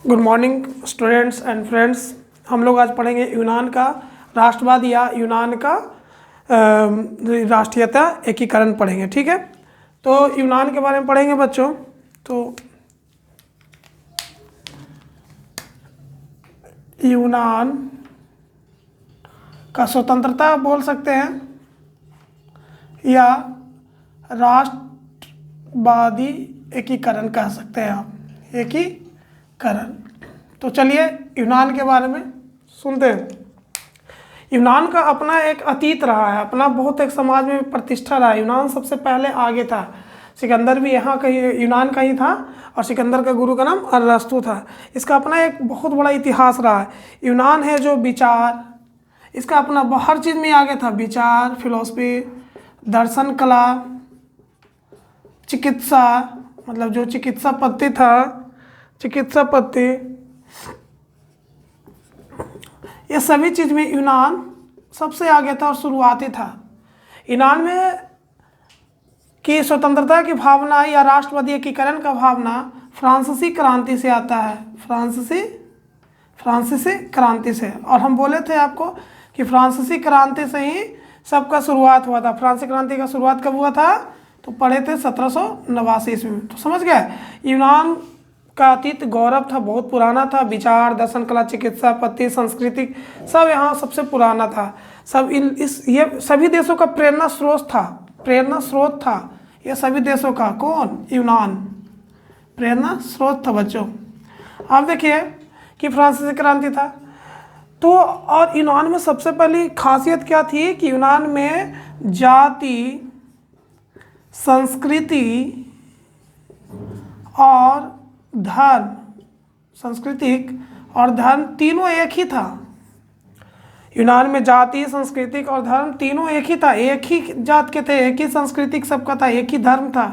Good morning students and friends. हम लोग आज पढ़ेंगे यूनान का राष्ट्रवाद या यूनान का राष्ट्रीयता एकीकरण पढ़ेंगे। ठीक है, तो यूनान के बारे में पढ़ेंगे बच्चों। तो यूनान का स्वतंत्रता बोल सकते हैं या राष्ट्रवादी एकीकरण कह सकते हैं आप, एकीकरण। तो चलिए यूनान के बारे में सुनते हैं। यूनान का अपना एक अतीत रहा है, अपना बहुत एक समाज में प्रतिष्ठा रहा है। यूनान सबसे पहले आगे था, सिकंदर भी यहाँ कहीं यूनान का ही था और सिकंदर का गुरु का नाम अरस्तु था। इसका अपना एक बहुत बड़ा इतिहास रहा है। यूनान है जो विचार, इसका अपना हर चीज़ में आगे था। विचार, फिलॉसफी, दर्शन, कला, चिकित्सा, मतलब जो चिकित्सा पद्धति था, चिकित्सा पद्धति, ये सभी चीज़ में यूनान सबसे आगे था और शुरुआती था। यूनान में की स्वतंत्रता की भावना या राष्ट्रवादी एकीकरण का भावना फ्रांसीसी क्रांति से आता है। फ्रांसीसी क्रांति से। और हम बोले थे आपको कि फ्रांसीसी क्रांति से ही सबका शुरुआत हुआ था। फ्रांसीसी क्रांति का शुरुआत कब हुआ था? तो पढ़े थे 1789 ईस्वी में। तो समझ गए, यूनान का अतीत गौरव था, बहुत पुराना था। विचार, दर्शन, कला, चिकित्सा पद्धति, संस्कृति सब यहाँ सबसे पुराना था। सब ये सभी देशों का प्रेरणा स्रोत था। ये सभी देशों का कौन? यूनान प्रेरणा स्रोत था बच्चों। आप देखिए कि फ्रांसीसी क्रांति था तो, और यूनान में सबसे पहली खासियत क्या थी कि यूनान में जाति, संस्कृति और धर्म, सांस्कृतिक और धर्म तीनों एक ही था। यूनान में जाति, सांस्कृतिक और धर्म तीनों एक ही था। एक ही जात के थे, एक ही सांस्कृतिक सबका था, एक ही धर्म था।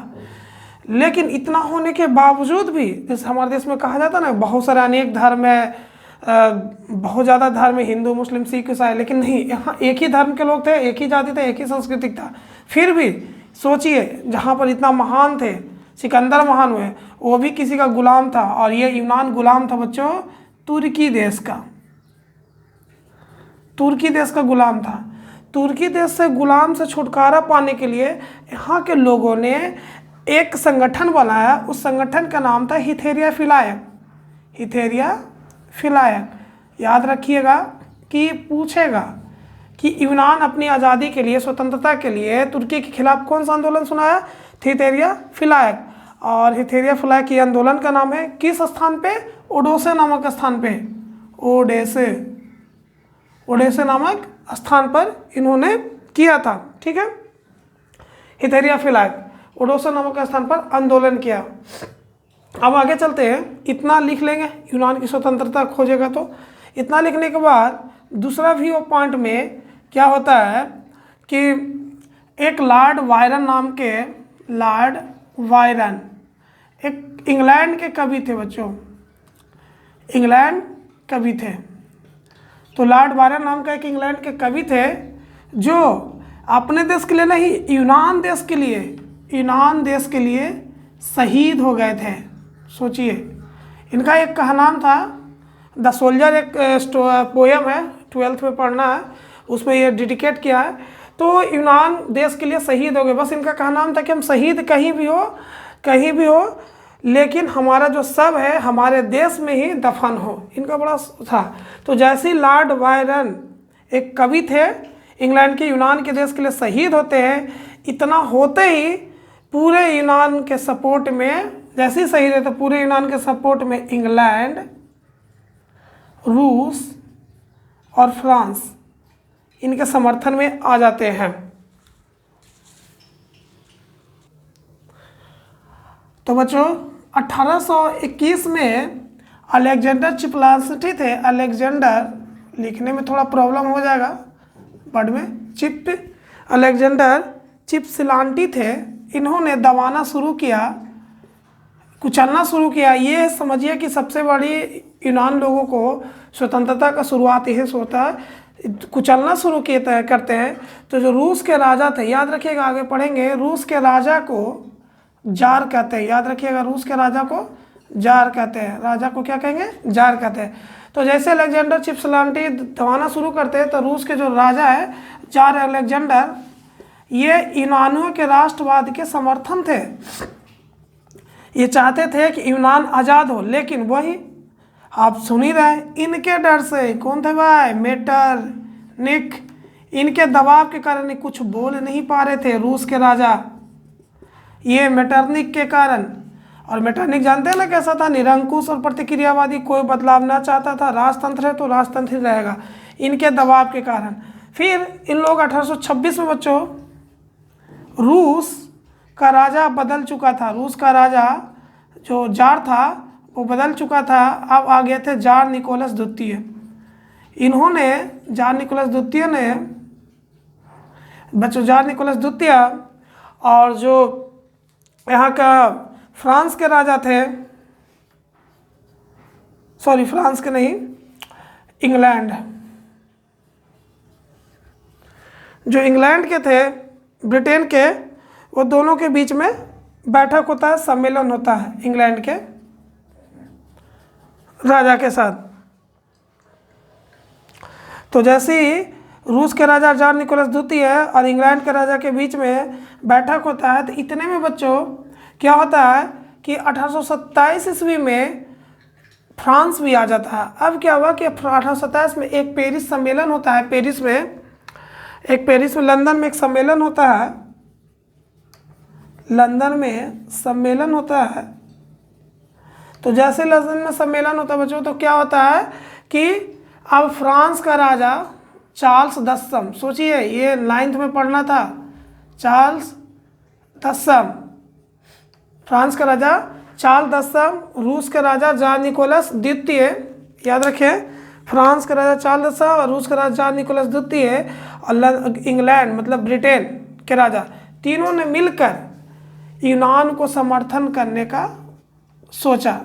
लेकिन इतना होने के बावजूद भी, जैसे हमारे देश में कहा जाता ना, बहुत सारे अनेक धर्म है, बहुत ज़्यादा धर्म है, हिंदू, मुस्लिम, सिख, ईसाई, लेकिन नहीं, यहाँ एक ही धर्म के लोग थे, एक ही जाति थे, एक ही सांस्कृतिक था। फिर भी सोचिए, जहाँ पर इतना महान थे, सिकंदर महान हुए, वो भी किसी का गुलाम था। और ये यूनान गुलाम था बच्चों तुर्की देश का। तुर्की देश का गुलाम था। तुर्की देश से गुलाम से छुटकारा पाने के लिए यहाँ के लोगों ने एक संगठन बनाया। उस संगठन का नाम था हिथेरिया फिलायक। याद रखिएगा कि पूछेगा कि यूनान अपनी आज़ादी के लिए, स्वतंत्रता के लिए तुर्की के खिलाफ कौन सा आंदोलन सुनाया? हिथेरिया फिलायक। और हिथेरिया फिलायक की आंदोलन का नाम है किस स्थान पे? ओडेसे नामक स्थान पे। ओडेसे नामक स्थान पर इन्होंने किया था। ठीक है, हिथेरिया फिलायक ओडेसे नामक स्थान पर आंदोलन किया। अब आगे चलते हैं। इतना लिख लेंगे, यूनान की स्वतंत्रता खोजेगा तो। इतना लिखने के बाद दूसरा भी वो पॉइंट में क्या होता है कि एक लॉर्ड वायरन एक इंग्लैंड के कवि थे बच्चों, इंग्लैंड कवि थे। तो लॉर्ड वायरन नाम का एक इंग्लैंड के कवि थे जो अपने देश के लिए नहीं, यूनान देश के लिए शहीद हो गए थे। सोचिए, इनका एक कहनाम था, द सोल्जर, एक पोएम है, 12th में पढ़ना है, उसमें ये डेडिकेट किया है। तो यूनान देश के लिए शहीद हो गए। बस इनका कहनाम था कि हम शहीद कहीं भी हो, लेकिन हमारा जो शव है हमारे देश में ही दफन हो। इनका बड़ा था। तो जैसे लॉर्ड वायरन एक कवि थे इंग्लैंड के, यूनान के देश के लिए शहीद होते हैं, इतना होते ही पूरे यूनान के सपोर्ट में, जैसे ही शहीद है तो पूरे यूनान के सपोर्ट में इंग्लैंड, रूस और फ्रांस इनके समर्थन में आ जाते हैं। तो बच्चों 1821 में अलेक्जेंडर चिपलांसिटी थे। अलेक्जेंडर लिखने में थोड़ा प्रॉब्लम हो जाएगा वर्ड में, अलेक्जेंडर चिपसिलांटी थे। इन्होंने दबाना शुरू किया, कुचलना शुरू किया। ये समझिए कि सबसे बड़ी यूनान लोगों को स्वतंत्रता का शुरुआत यही से होता है, कुचलना शुरू करते हैं। तो जो रूस के राजा थे, याद रखिएगा, आगे पढ़ेंगे, रूस के राजा को जार कहते हैं। याद रखिएगा, रूस के राजा को जार कहते हैं, राजा को क्या कहेंगे, जार कहते हैं। तो जैसे अलेक्जेंडर चिपसलांटी दबाना शुरू करते हैं तो रूस के जो राजा है जार अलेक्जेंडर, ये यूनानियों के राष्ट्रवाद के समर्थन थे। ये चाहते थे कि यूनान आज़ाद हो, लेकिन वही आप सुन ही रहे हैं, इनके डर से, कौन थे भाई, मेटरनिख, इनके दबाव के कारण कुछ बोल नहीं पा रहे थे रूस के राजा, ये मेटरनिख के कारण। और मेटरनिख जानते हैं ना कैसा था, निरंकुश और प्रतिक्रियावादी, कोई बदलाव ना चाहता था, राजतंत्र है तो राजतंत्र ही रहेगा, इनके दबाव के कारण। फिर इन लोग 1826 में बच्चों रूस का राजा बदल चुका था, रूस का राजा जो जार था वो बदल चुका था, अब आ गए थे जार निकोलस द्वितीय। इन्होंने, जार निकोलस द्वितीय ने बच्चों, जार निकोलस द्वितीय और जो यहाँ का फ्रांस के राजा थे, सॉरी फ्रांस के नहीं, इंग्लैंड, जो इंग्लैंड के थे, ब्रिटेन के, वो दोनों के बीच में बैठक होता है, सम्मेलन होता है इंग्लैंड के राजा के साथ। तो जैसे ही रूस के राजा जार निकोलस द्वितीय और इंग्लैंड के राजा के बीच में बैठक होता है, तो इतने में बच्चों क्या होता है कि 1827 ईस्वी में फ्रांस भी आ जाता है। अब क्या हुआ कि 1827 में एक पेरिस सम्मेलन होता है, पेरिस में लंदन में एक सम्मेलन होता है, लंदन में सम्मेलन होता है। तो जैसे लंदन में सम्मेलन होता है बच्चों, तो क्या होता है कि अब फ्रांस का राजा चार्ल्स दसम, सोचिए ये 9th में पढ़ना था, चार्ल्स दसम, फ्रांस का राजा चार्ल्स दसम, रूस के राजा जार निकोलस द्वितीय, याद रखें, फ्रांस का राजा चार्ल्स दसम और रूस का राजा जार निकोलस द्वितीय और इंग्लैंड मतलब ब्रिटेन के राजा, तीनों ने मिलकर यूनान को समर्थन करने का सोचा।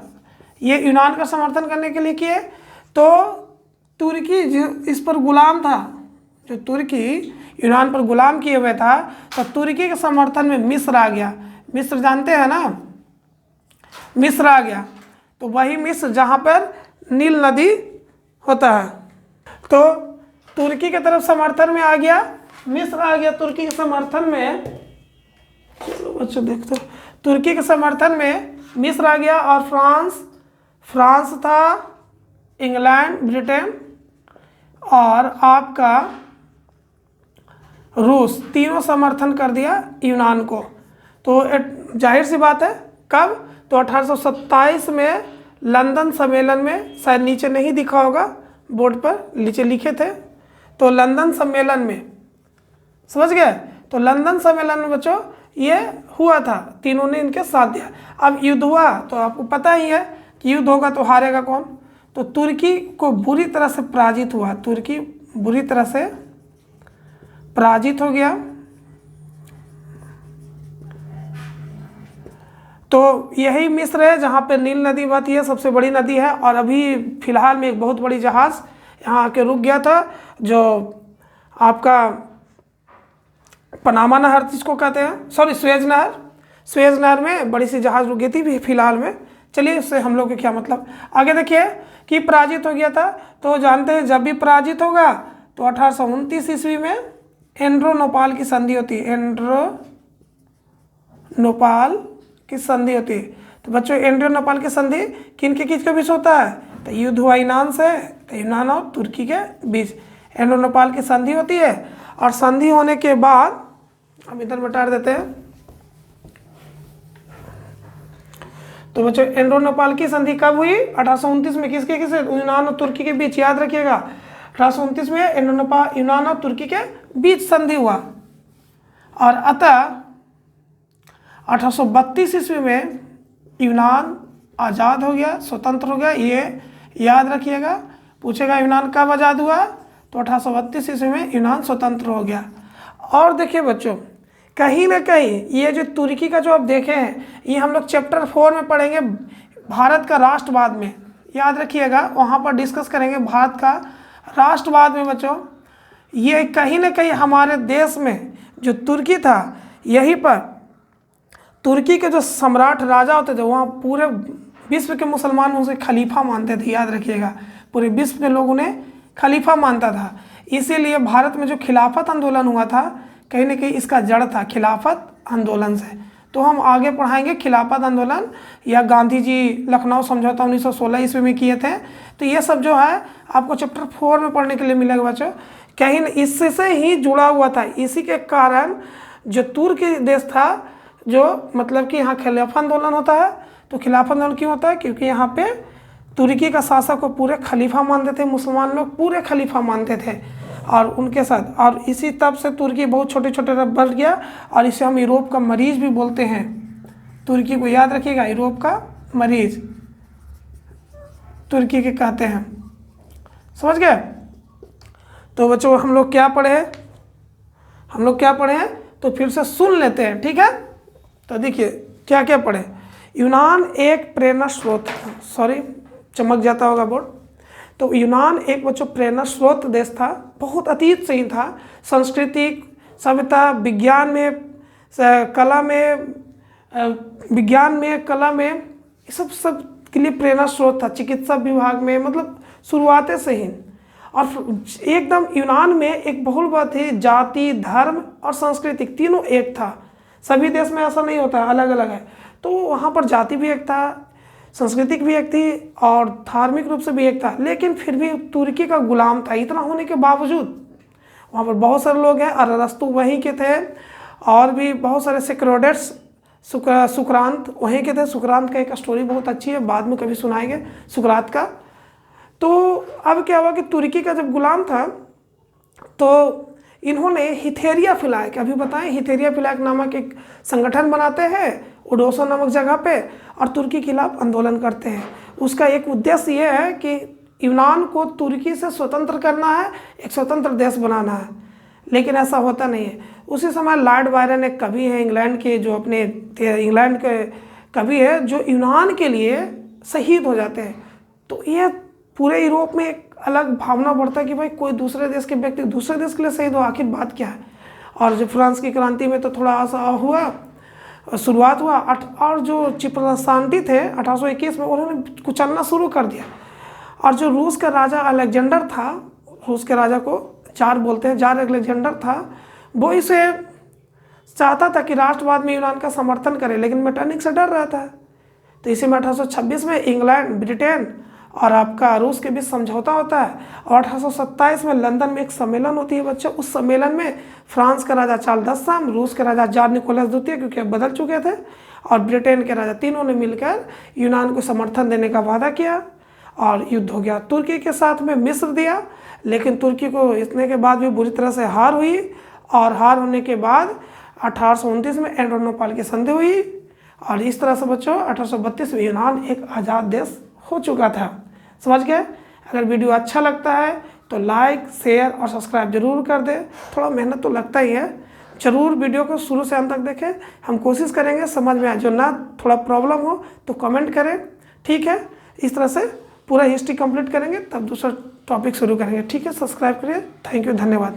ये यूनान का समर्थन करने के लिए किए, तो तुर्की जो इस पर गुलाम था, जो तुर्की यूनान पर गुलाम किए हुए था, तो तुर्की के समर्थन में मिस्र आ गया। मिस्र जानते हैं ना, मिस्र आ गया, तो वही मिस्र जहाँ पर नील नदी होता है, तो तुर्की के तरफ समर्थन में आ गया, मिस्र आ गया तुर्की के समर्थन में। बच्चों देखते, तुर्की के समर्थन में मिस्र आ गया, और फ्रांस था, इंग्लैंड, ब्रिटेन और आपका रूस, तीनों समर्थन कर दिया यूनान को। तो जाहिर सी बात है, कब, तो 1827 में लंदन सम्मेलन में, शायद नीचे नहीं दिखा होगा बोर्ड पर, नीचे लिखे थे, तो लंदन सम्मेलन में, समझ गए, तो लंदन सम्मेलन में बच्चों ये हुआ था, तीनों ने इनके साथ दिया। अब युद्ध हुआ तो आपको पता ही है कि युद्ध होगा तो हारेगा कौन, तो तुर्की को बुरी तरह से पराजित हुआ, तुर्की बुरी तरह से पराजित हो गया। तो यही मिस्र है जहाँ पे नील नदी बहती है, सबसे बड़ी नदी है, और अभी फिलहाल में एक बहुत बड़ी जहाज़ यहाँ आके रुक गया था, जो आपका पनामा नहर जिसको कहते हैं, सॉरी स्वेज नहर में बड़ी सी जहाज़ रुक गई थी फिलहाल में। चलिए इससे हम लोग के क्या मतलब, आगे देखिए कि पराजित हो गया था। तो जानते हैं जब भी पराजित होगा तो 1829 ईस्वी में एंड्रोनोपाल की संधि होती है, एंड्रोनोपाल की संधि होती है। तो बच्चों एंड्रोनोपाल की संधि किन के बीच होता है, तो युद्ध हुआ यूनान से, तो यूनान और तुर्की के बीच एंड्रोनोपाल की संधि होती है। और संधि होने के बाद हम इधर मिटा देते हैं, तो बच्चों एंड्रोनोपाल की संधि कब हुई, 1829 में, किसके यूनान और तुर्की के बीच, याद रखिएगा 1829 में एंड्रोनोपाल यूनान और तुर्की के बीच संधि हुआ। और अतः 1832 ईस्वी में यूनान आज़ाद हो गया, स्वतंत्र हो गया, ये याद रखिएगा। पूछेगा यूनान कब आज़ाद हुआ, तो 1832 ईस्वी में यूनान स्वतंत्र हो गया। और देखिए बच्चों, कहीं ना कहीं ये जो तुर्की का जो आप देखे हैं, ये हम लोग चैप्टर 4 में पढ़ेंगे, भारत का राष्ट्रवाद में, याद रखिएगा, वहाँ पर डिस्कस करेंगे भारत का राष्ट्रवाद में। बच्चों ये कहीं ना कहीं हमारे देश में जो तुर्की था, यहीं पर तुर्की के जो सम्राट राजा होते थे, वहाँ पूरे विश्व के मुसलमान उसे खलीफा मानते थे, याद रखिएगा, पूरे विश्व के लोग उन्हें खलीफा मानता था। इसीलिए भारत में जो खिलाफत आंदोलन हुआ था, कहीं ना कहीं इसका जड़ था खिलाफत आंदोलन से। तो हम आगे पढ़ाएंगे खिलाफत आंदोलन या गांधी जी लखनऊ समझौता 1916 ईस्वी में किए थे। तो ये सब जो है आपको चैप्टर 4 में पढ़ने के लिए मिलेगा बच्चों। कहीं इससे ही जुड़ा हुआ था। इसी के कारण जो तुर्की देश था, जो मतलब कि यहाँ खिलाफत आंदोलन होता है। तो खिलाफत आंदोलन क्यों होता है? क्योंकि यहाँ पे तुर्की का शासक को पूरे खलीफा मानते थे, मुसलमान लोग पूरे खलीफा मानते थे और उनके साथ, और इसी तब से तुर्की बहुत छोटे छोटे बढ़ गया और इसे हम यूरोप का मरीज भी बोलते हैं। तुर्की को याद रखिएगा, यूरोप का मरीज तुर्की के कहते हैं। समझ गए? तो बच्चों हम लोग क्या पढ़े हैं? तो फिर से सुन लेते हैं, ठीक है? तो देखिए क्या क्या पढ़े। यूनान एक प्रेरणा स्रोत, सॉरी चमक जाता होगा बोर्ड। तो यूनान एक बच्चों प्रेरणा स्रोत देश था, बहुत अतीत से ही था। सांस्कृतिक, सभ्यता, विज्ञान में, कला में ये सब के लिए प्रेरणा स्रोत था। चिकित्सा विभाग में, मतलब शुरुआते से ही। और एकदम यूनान में एक बहुलवाद थी, जाति, धर्म और सांस्कृतिक तीनों एक था। सभी देश में ऐसा नहीं होता, अलग अलग है। तो वहाँ पर जाति भी एक था, सांस्कृतिक भी एक थी और धार्मिक रूप से भी एक था। लेकिन फिर भी तुर्की का गुलाम था। इतना होने के बावजूद वहाँ पर बहुत सारे लोग हैं, अरस्तु वहीं के थे और भी बहुत सारे सेक्रोडेट्स, सुकरांत वहीं के थे। सुकरांत का एक स्टोरी बहुत अच्छी है, बाद में कभी सुनाएंगे सुकरात का। तो अब क्या हुआ कि तुर्की का जब गुलाम था तो इन्होंने हिथेरिया फिलाक, अभी बताएं, हिथेरिया फिलाक नामक एक संगठन बनाते हैं ओडोसा नामक जगह पे और तुर्की के खिलाफ आंदोलन करते हैं। उसका एक उद्देश्य ये है कि यूनान को तुर्की से स्वतंत्र करना है, एक स्वतंत्र देश बनाना है। लेकिन ऐसा होता नहीं है। उसी समय लॉर्ड बायरन एक कवि है इंग्लैंड के, जो अपने इंग्लैंड के कवि है, जो यूनान के लिए शहीद हो जाते हैं। तो ये पूरे यूरोप में एक अलग भावना बढ़ता है कि भाई कोई दूसरे देश के व्यक्ति दूसरे देश के लिए शहीद हो, आखिर बात क्या है। और जो फ्रांस की क्रांति में तो थोड़ा ऐसा हुआ, शुरुआत हुआ। और जो चिपलसांटी थे 1821 में, उन्होंने कुचलना शुरू कर दिया। और जो रूस का राजा अलेक्जेंडर था, रूस के राजा को जार बोलते हैं, जार अलेक्जेंडर था, वो इसे चाहता था कि राष्ट्रवाद में यूनान का समर्थन करे, लेकिन मेटरनिक से डर रहा था। तो इसी में 1826 में इंग्लैंड, ब्रिटेन और आपका रूस के बीच समझौता होता है। और 1827 में लंदन में एक सम्मेलन होती है बच्चों। उस सम्मेलन में फ्रांस का राजा चार्ल्स दसम, रूस के राजा जार निकोलस द्वितीय, क्योंकि अब बदल चुके थे, और ब्रिटेन के राजा, तीनों ने मिलकर यूनान को समर्थन देने का वादा किया और युद्ध हो गया। तुर्की के साथ में मिस्र दिया, लेकिन तुर्की को इतने के बाद भी बुरी तरह से हार हुई। और हार होने के बाद 1829 में एड्रियानोपल की संधि हुई और इस तरह से बच्चों 1832 में यूनान एक आज़ाद देश हो चुका था। समझ गए? अगर वीडियो अच्छा लगता है तो लाइक, शेयर और सब्सक्राइब जरूर कर दें। थोड़ा मेहनत तो लगता ही है, जरूर वीडियो को शुरू से अंत तक देखें। हम कोशिश करेंगे समझ में आए। जो ना थोड़ा प्रॉब्लम हो तो कमेंट करें, ठीक है? इस तरह से पूरा हिस्ट्री कंप्लीट करेंगे, तब दूसरा टॉपिक शुरू करेंगे, ठीक है? सब्सक्राइब करिए। थैंक यू, धन्यवाद।